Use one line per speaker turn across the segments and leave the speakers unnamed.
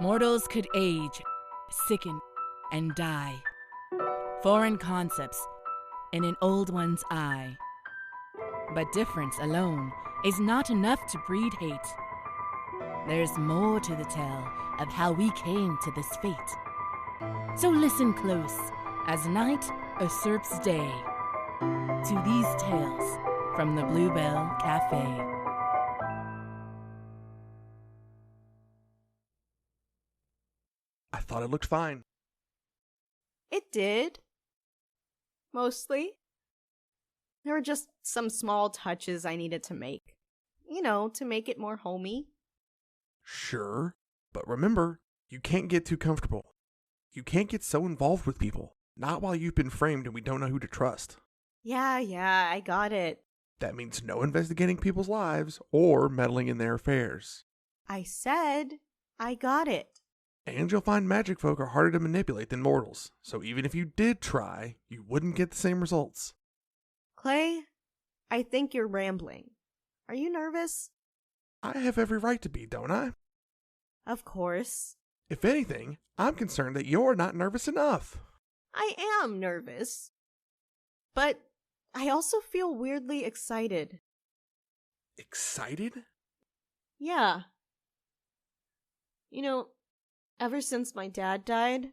Mortals could age, sicken, and die. Foreign concepts in an old one's eye. But difference alone is not enough to breed hate. There's more to the tale of how we came to this fate. So listen close as night usurps day to these tales from the Bluebell Cafe.
I thought it looked fine.
It did. Mostly. There were just some small touches I needed to make. You know, to make it more homey.
Sure, but remember, you can't get too comfortable. You can't get so involved with people. Not while you've been framed and we don't know who to trust.
Yeah, I got it.
That means no investigating people's lives or meddling in their affairs.
I said I got it.
And you'll find magic folk are harder to manipulate than mortals, so even if you did try, you wouldn't get the same results.
Klei, I think you're rambling. Are you nervous?
I have every right to be, don't I?
Of course.
If anything, I'm concerned that you're not nervous enough.
I am nervous. But I also feel weirdly excited.
Excited?
Yeah. You know, ever since my dad died,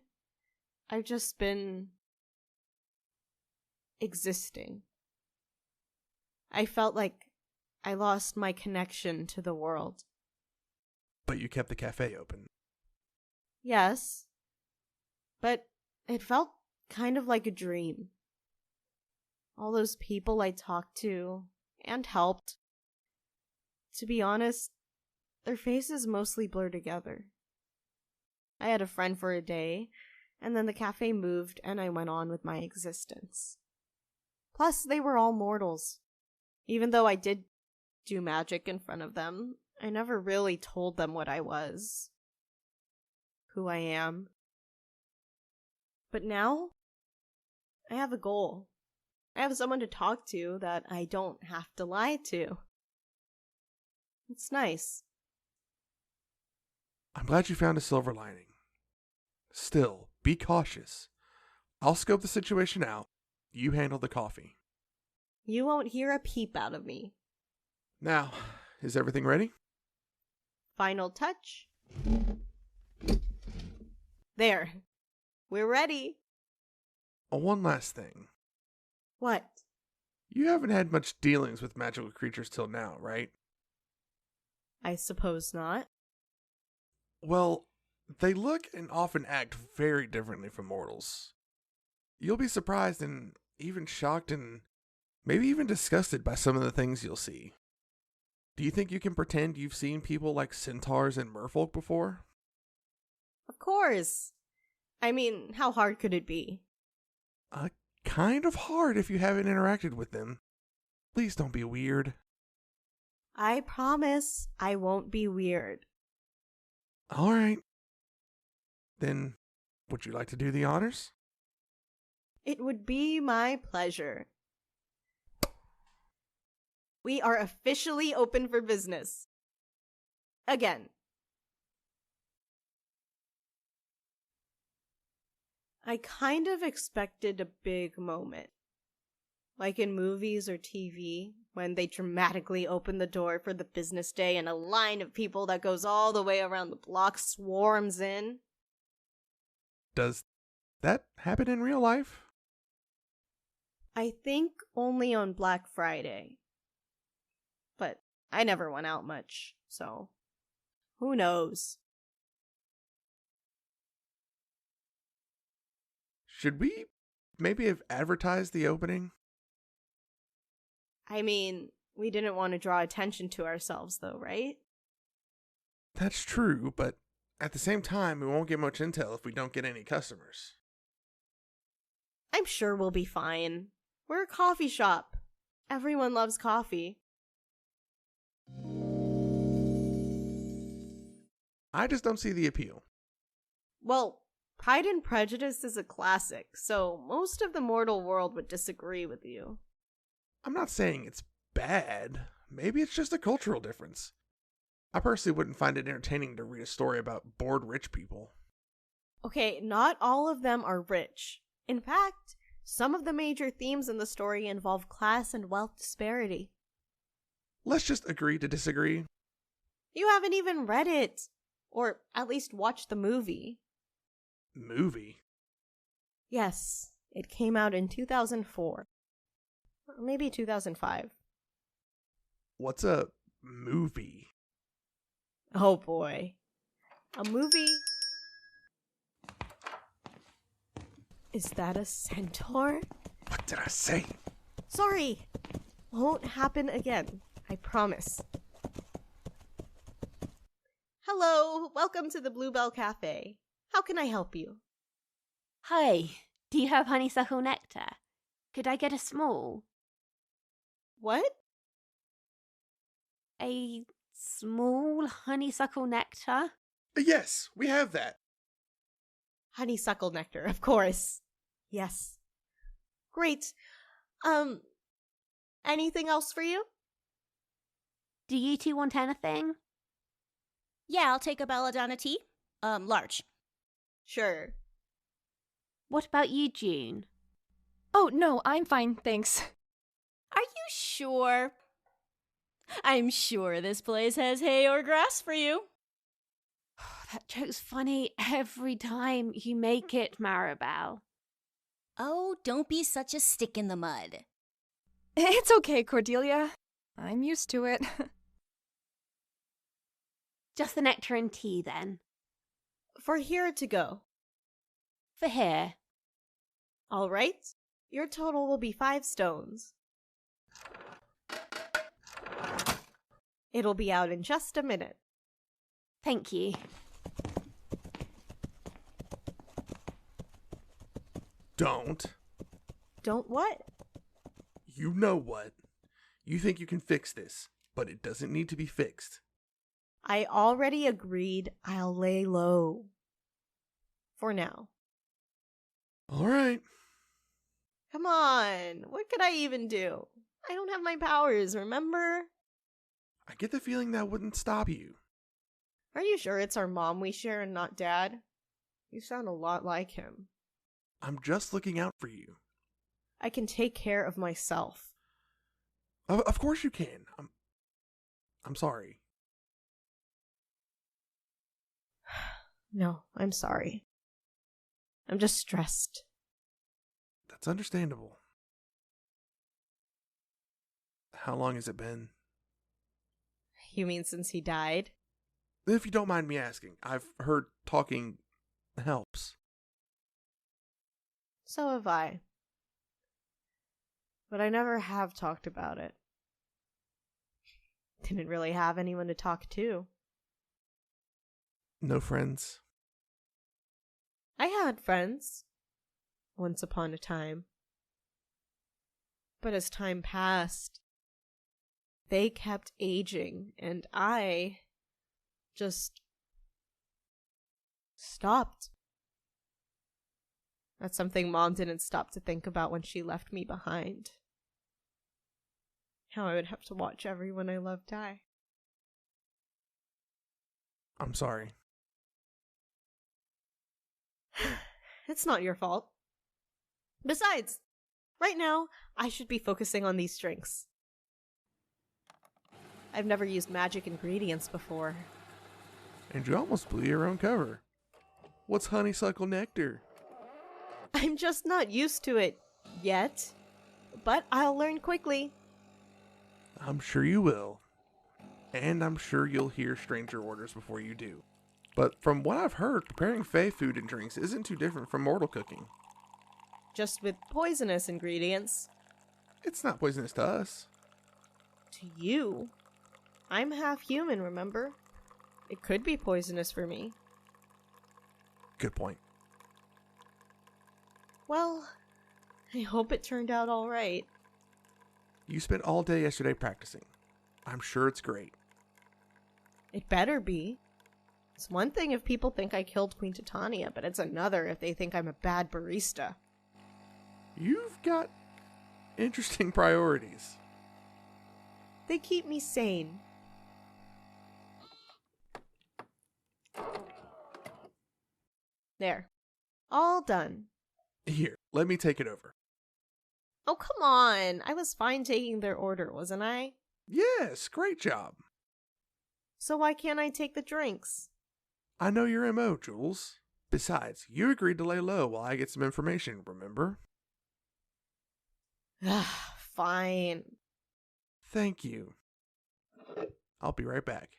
I've just been existing. I felt like I lost my connection to the world.
But you kept the cafe open.
Yes, but it felt kind of like a dream. All those people I talked to and helped. To be honest, their faces mostly blur together. I had a friend for a day, and then the cafe moved and I went on with my existence. Plus, they were all mortals. Even though I did do magic in front of them, I never really told them what I was. Who I am. But now, I have a goal. I have someone to talk to that I don't have to lie to. It's nice.
I'm glad you found a silver lining. Still, be cautious. I'll scope the situation out. You handle the coffee.
You won't hear a peep out of me.
Now, is everything ready?
Final touch. There. We're ready.
One last thing.
What?
You haven't had much dealings with magical creatures till now, right?
I suppose not.
Well, they look and often act very differently from mortals. You'll be surprised and even shocked and maybe even disgusted by some of the things you'll see. Do you think you can pretend you've seen people like centaurs and merfolk before?
Of course. I mean, how hard could it be?
Kind of hard if you haven't interacted with them. Please don't be weird.
I promise I won't be weird.
Alright. Then, would you like to do the honors?
It would be my pleasure. We are officially open for business. Again. I kind of expected a big moment. Like in movies or TV, when they dramatically open the door for the business day and a line of people that goes all the way around the block swarms in.
Does that happen in real life?
I think only on Black Friday. But I never went out much, so who knows?
Should we maybe have advertised the opening?
I mean, we didn't want to draw attention to ourselves though, right?
That's true, but at the same time, we won't get much intel if we don't get any customers.
I'm sure we'll be fine. We're a coffee shop. Everyone loves coffee.
I just don't see the appeal.
Well, Pride and Prejudice is a classic, so most of the mortal world would disagree with you.
I'm not saying it's bad. Maybe it's just a cultural difference. I personally wouldn't find it entertaining to read a story about bored rich people.
Okay, not all of them are rich. In fact, some of the major themes in the story involve class and wealth disparity.
Let's just agree to disagree.
You haven't even read it, or at least watched the movie.
Movie?
Yes, it came out in 2004. Or maybe 2005.
What's a movie?
Oh boy. A movie? Is that a centaur?
What did I say?
Sorry. Won't happen again. I promise. Hello, welcome to the Bluebell Cafe. How can I help you?
Hi, do you have honeysuckle nectar? Could I get a small?
What?
A small honeysuckle nectar?
Yes, we have that.
Honeysuckle nectar, of course. Yes. Great. Anything else for you?
Do you two want anything?
Yeah, I'll take a belladonna tea. Large.
Sure.
What about you, June?
Oh, no, I'm fine, thanks.
Are you sure? I'm sure this place has hay or grass for you.
That joke's funny every time you make it, Maribel.
Oh, don't be such a stick in the mud.
It's okay, Cordelia. I'm used to it.
Just the nectar and tea, then.
For here to go.
For here.
All right. Your total will be 5 stones. It'll be out in just a minute.
Thank you.
Don't.
Don't what?
You know what? You think you can fix this, but it doesn't need to be fixed.
I already agreed I'll lay low. For now.
All right.
Come on. What could I even do? I don't have my powers, remember?
I get the feeling that wouldn't stop you.
Are you sure it's our mom we share and not dad? You sound a lot like him.
I'm just looking out for you.
I can take care of myself.
Of course you can. I'm sorry.
No, I'm sorry. I'm just stressed.
That's understandable. How long has it been?
You mean since he died?
If you don't mind me asking, I've heard talking helps.
So have I. But I never have talked about it. Didn't really have anyone to talk to.
No friends?
I had friends. Once upon a time. But as time passed, they kept aging, and I just stopped. That's something Mom didn't stop to think about when she left me behind. How I would have to watch everyone I love die.
I'm sorry.
It's not your fault. Besides, right now, I should be focusing on these drinks. I've never used magic ingredients before.
And you almost blew your own cover. What's honeysuckle nectar?
I'm just not used to it yet, but I'll learn quickly.
I'm sure you will. And I'm sure you'll hear stranger orders before you do. But from what I've heard, preparing Fae food and drinks isn't too different from mortal cooking.
Just with poisonous ingredients.
It's not poisonous to us.
To you. I'm half human, remember? It could be poisonous for me.
Good point.
Well, I hope it turned out all right.
You spent all day yesterday practicing. I'm sure it's great.
It better be. It's one thing if people think I killed Queen Titania, but it's another if they think I'm a bad barista.
You've got interesting priorities.
They keep me sane. There. All done.
Here, let me take it over.
Oh, come on. I was fine taking their order, wasn't I?
Yes, great job.
So why can't I take the drinks?
I know your MO, Jules. Besides, you agreed to lay low while I get some information, remember?
Fine.
Thank you. I'll be right back.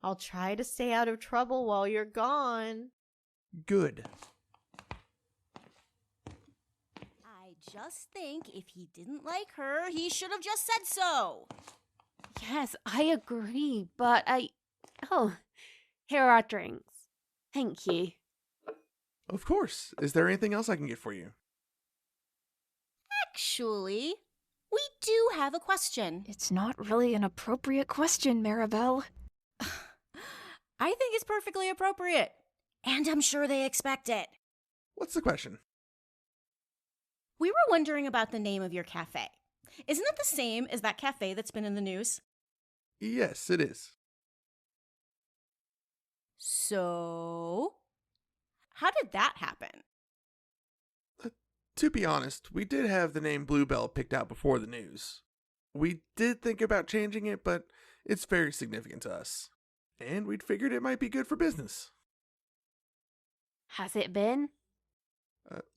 I'll try to stay out of trouble while you're gone.
Good.
I just think if he didn't like her, he should have just said so.
Yes, I agree, but Oh, here are our drinks. Thank you.
Of course. Is there anything else I can get for you?
Actually, we do have a question.
It's not really an appropriate question, Maribel.
I think it's perfectly appropriate. And I'm sure they expect it.
What's the question?
We were wondering about the name of your cafe. Isn't it the same as that cafe that's been in the news?
Yes, it is.
So, how did that happen?
To be honest, we did have the name Bluebell picked out before the news. We did think about changing it, but it's very significant to us. And we'd figured it might be good for business.
Has it been?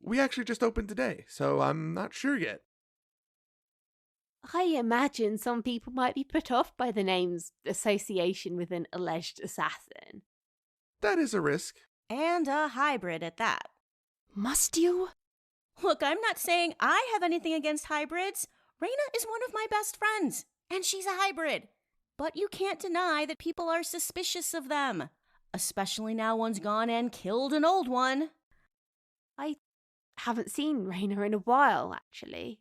We actually just opened today, so I'm not sure yet.
I imagine some people might be put off by the name's association with an alleged assassin.
That is a risk.
And a hybrid at that.
Must you?
Look, I'm not saying I have anything against hybrids. Raina is one of my best friends, and she's a hybrid. But you can't deny that people are suspicious of them. Especially now one's gone and killed an old one.
I haven't seen Raina in a while, actually.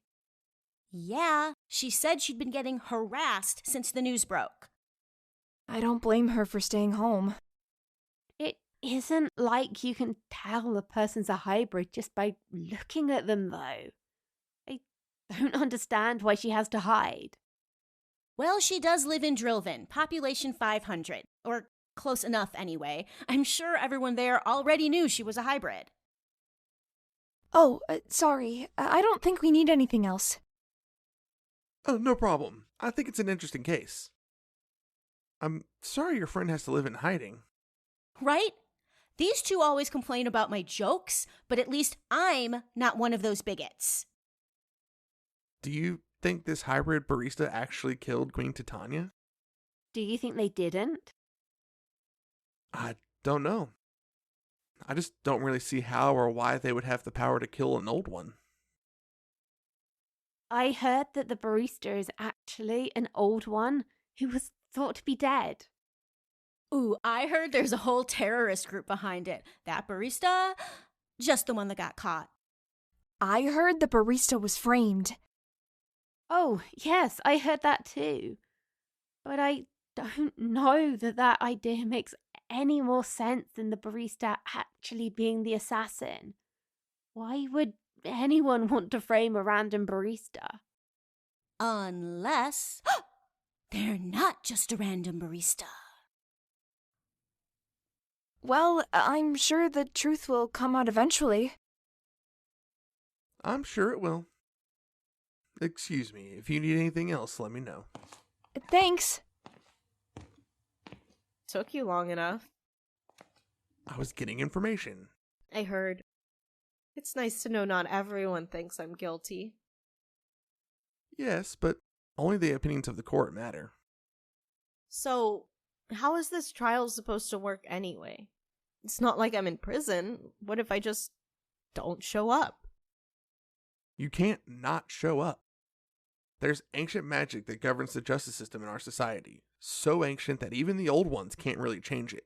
Yeah, she said she'd been getting harassed since the news broke.
I don't blame her for staying home.
It isn't like you can tell a person's a hybrid just by looking at them, though. I don't understand why she has to hide.
Well, she does live in Drillvin, population 500. Or close enough, anyway. I'm sure everyone there already knew she was a hybrid.
Oh, sorry. I don't think we need anything else.
Oh, no problem. I think it's an interesting case. I'm sorry your friend has to live in hiding.
Right? These two always complain about my jokes, but at least I'm not one of those bigots.
Do you think this hybrid barista actually killed Queen Titania?
Do you think they didn't?
I don't know. I just don't really see how or why they would have the power to kill an old one.
I heard that the barista is actually an old one who was thought to be dead.
Ooh, I heard there's a whole terrorist group behind it. That barista, just the one that got caught.
I heard the barista was framed.
Oh, yes, I heard that too. But I don't know that idea makes any more sense than the barista actually being the assassin. Why would anyone want to frame a random barista?
Unless they're not just a random barista.
Well, I'm sure the truth will come out eventually.
I'm sure it will. Excuse me, if you need anything else, let me know.
Thanks.
Took you long enough.
I was getting information.
I heard. It's nice to know not everyone thinks I'm guilty.
Yes, but only the opinions of the court matter.
So, how is this trial supposed to work anyway? It's not like I'm in prison. What if I just don't show up?
You can't not show up. There's ancient magic that governs the justice system in our society. So ancient that even the old ones can't really change it.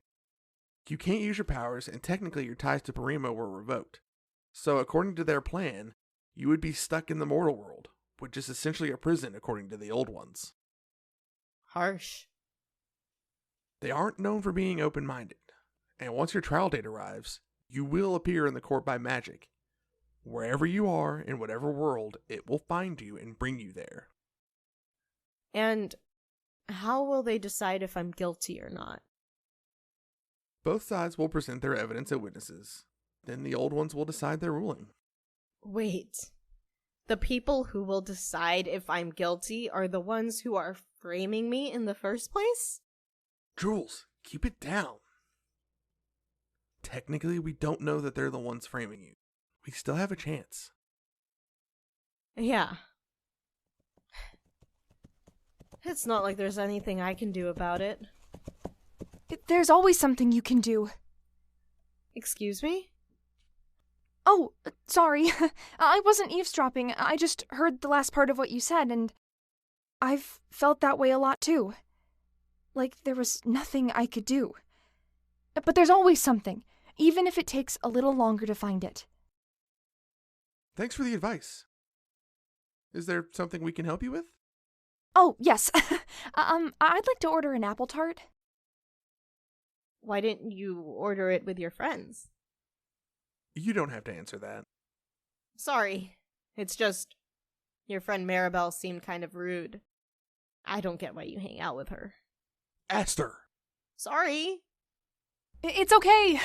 You can't use your powers, and technically your ties to Parimo were revoked. So according to their plan, you would be stuck in the mortal world, which is essentially a prison according to the old ones.
Harsh.
They aren't known for being open-minded, and once your trial date arrives, you will appear in the court by magic. Wherever you are, in whatever world, it will find you and bring you there.
And how will they decide if I'm guilty or not?
Both sides will present their evidence as witnesses. Then the old ones will decide their ruling.
Wait. The people who will decide if I'm guilty are the ones who are framing me in the first place?
Jules, keep it down. Technically, we don't know that they're the ones framing you. We still have a chance.
Yeah. It's not like there's anything I can do about it.
There's always something you can do.
Excuse me?
Oh, sorry. I wasn't eavesdropping. I just heard the last part of what you said, and I've felt that way a lot too. Like there was nothing I could do. But there's always something, even if it takes a little longer to find it.
Thanks for the advice. Is there something we can help you with?
Oh, yes. I'd like to order an apple tart.
Why didn't you order it with your friends?
You don't have to answer that.
Sorry. It's just, your friend Maribel seemed kind of rude. I don't get why you hang out with her.
Aster!
Sorry.
It's okay.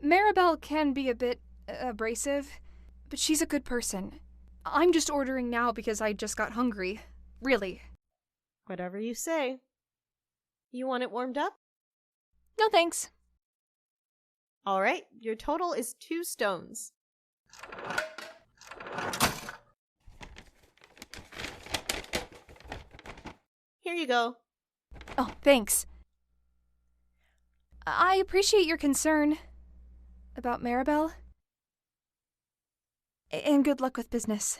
Maribel can be a bit abrasive, but she's a good person. I'm just ordering now because I just got hungry. Really.
Whatever you say. You want it warmed up?
No thanks.
Alright, your total is 2 stones. Here you go.
Oh, thanks. I appreciate your concern about Maribel. And good luck with business.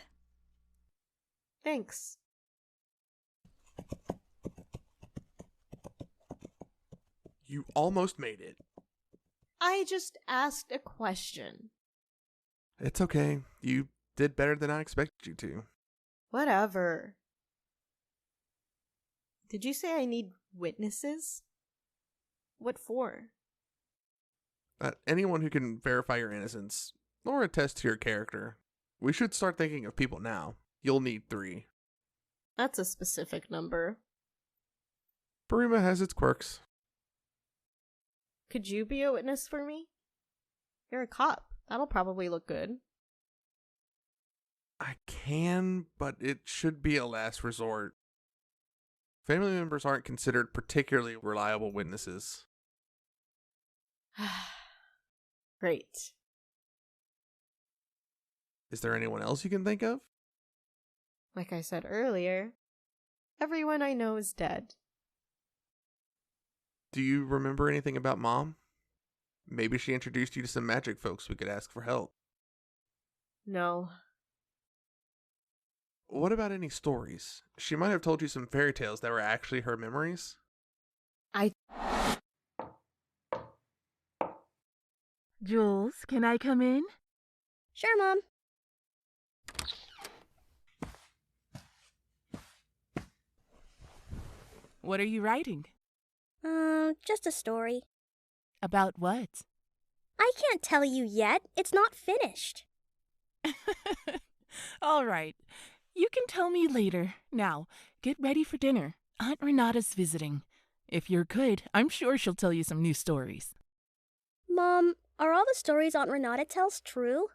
Thanks.
You almost made it.
I just asked a question.
It's okay. You did better than I expected you to.
Whatever. Did you say I need witnesses? What for?
Anyone who can verify your innocence or attest to your character. We should start thinking of people now. You'll need 3.
That's a specific number.
Burima has its quirks.
Could you be a witness for me? You're a cop. That'll probably look good.
I can, but it should be a last resort. Family members aren't considered particularly reliable witnesses.
Great.
Is there anyone else you can think of?
Like I said earlier, everyone I know is dead.
Do you remember anything about Mom? Maybe she introduced you to some magic folks we could ask for help.
No.
What about any stories? She might have told you some fairy tales that were actually her memories.
Jules, can I come in?
Sure, Mom.
What are you writing?
Just a story.
About what?
I can't tell you yet. It's not finished.
All right. You can tell me later. Now, get ready for dinner. Aunt Renata's visiting. If you're good, I'm sure she'll tell you some new stories.
Mom, are all the stories Aunt Renata tells true?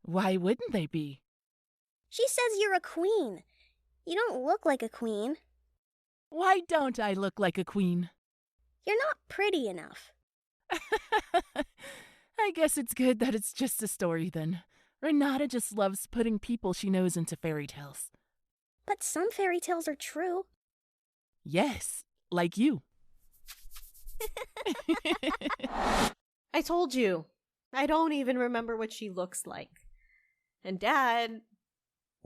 Why wouldn't they be?
She says you're a queen. You don't look like a queen.
Why don't I look like a queen?
You're not pretty enough.
I guess it's good that it's just a story then. Renata just loves putting people she knows into fairy tales.
But some fairy tales are true.
Yes, like you.
I told you. I don't even remember what she looks like. And Dad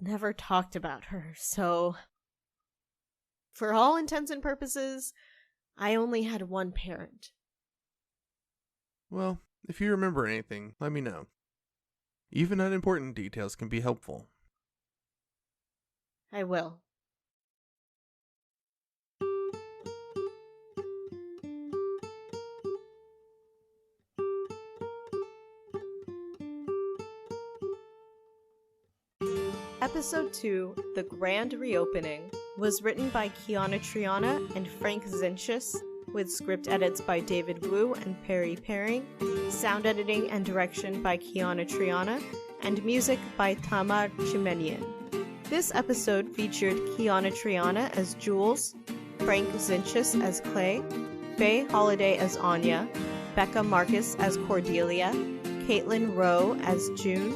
never talked about her, so for all intents and purposes, I only had one parent.
Well, if you remember anything, let me know. Even unimportant details can be helpful.
I will. Episode 2, The Grand Reopening, was written by Kiana Triana and Frank Zinchus, with script edits by David Wu and Perry Paring, sound editing and direction by Kiana Triana, and music by Tamar Chimenian. This episode featured Kiana Triana as Jules, Frank Zinchis as Klei, Faye Holiday as Anya, Becca Marcus as Cordelia, Caitlin Rowe as June,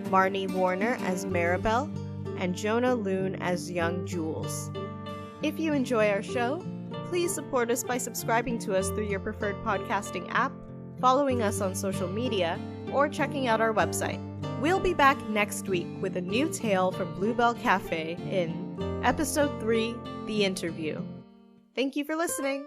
Marnie Warner as Maribel, and Jonah Loon as young Jules. If you enjoy our show, please support us by subscribing to us through your preferred podcasting app, following us on social media, or checking out our website. We'll be back next week with a new tale from Bluebell Cafe in Episode 3, The Interview. Thank you for listening!